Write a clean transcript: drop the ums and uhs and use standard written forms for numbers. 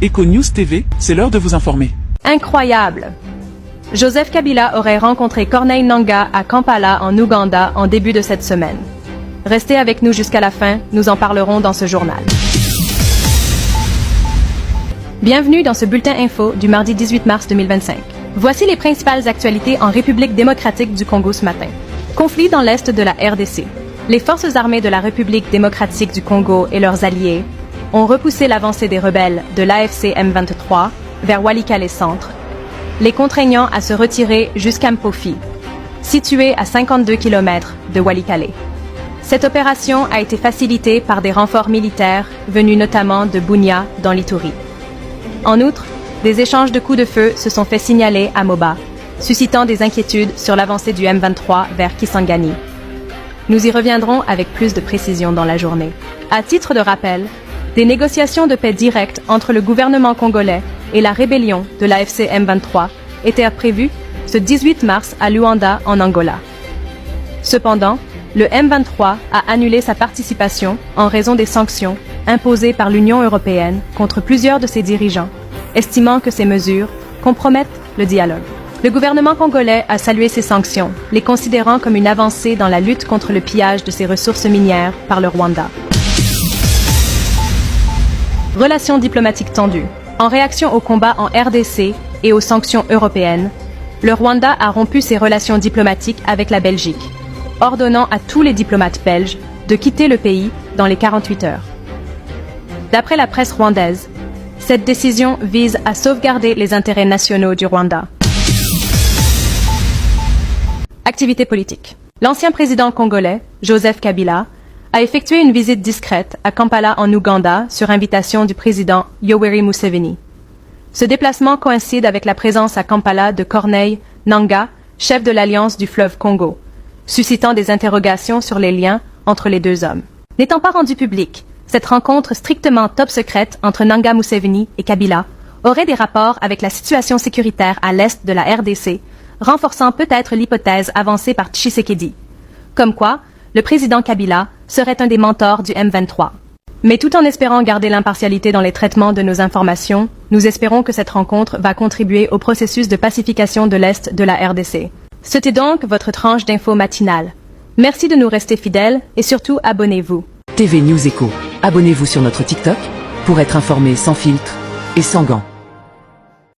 Eco News TV, c'est l'heure de vous informer. Incroyable! Joseph Kabila aurait rencontré Corneille Nangaa à Kampala en Ouganda en début de cette semaine. Restez avec nous jusqu'à la fin, nous en parlerons dans ce journal. Bienvenue dans ce bulletin info du mardi 18 mars 2025. Voici les principales actualités en République démocratique du Congo ce matin. Conflit dans l'est de la RDC. Les forces armées de la République démocratique du Congo et leurs alliés ont repoussé l'avancée des rebelles de l'AFC M23 vers Walikale Centre, les contraignant à se retirer jusqu'à Mpofi, situé à 52 km de Walikale. Cette opération a été facilitée par des renforts militaires venus notamment de Bunia dans l'Ituri. En outre, des échanges de coups de feu se sont fait signaler à Moba, suscitant des inquiétudes sur l'avancée du M23 vers Kisangani. Nous y reviendrons avec plus de précision dans la journée. À titre de rappel, des négociations de paix directes entre le gouvernement congolais et la rébellion de l'AFC M23 étaient prévues ce 18 mars à Luanda en Angola. Cependant, le M23 a annulé sa participation en raison des sanctions imposées par l'Union européenne contre plusieurs de ses dirigeants, estimant que ces mesures compromettent le dialogue. Le gouvernement congolais a salué ces sanctions, les considérant comme une avancée dans la lutte contre le pillage de ses ressources minières par le Rwanda. Relations diplomatiques tendues. En réaction au combat en RDC et aux sanctions européennes, le Rwanda a rompu ses relations diplomatiques avec la Belgique, ordonnant à tous les diplomates belges de quitter le pays dans les 48 heures. D'après la presse rwandaise, cette décision vise à sauvegarder les intérêts nationaux du Rwanda. Activité politique. L'ancien président congolais, Joseph Kabila, a effectué une visite discrète à Kampala en Ouganda sur invitation du président Yoweri Museveni. Ce déplacement coïncide avec la présence à Kampala de Corneille Nangaa, chef de l'Alliance du fleuve Congo, suscitant des interrogations sur les liens entre les deux hommes. N'étant pas rendue publique, cette rencontre strictement top secrète entre Nangaa Museveni et Kabila aurait des rapports avec la situation sécuritaire à l'est de la RDC, renforçant peut-être l'hypothèse avancée par Tshisekedi, comme quoi le président Kabila serait un des mentors du M23. Mais tout en espérant garder l'impartialité dans les traitements de nos informations, nous espérons que cette rencontre va contribuer au processus de pacification de l'Est de la RDC. C'était donc votre tranche d'infos matinale. Merci de nous rester fidèles et surtout abonnez-vous. TV News Echo. Abonnez-vous sur notre TikTok pour être informé sans filtre et sans gants.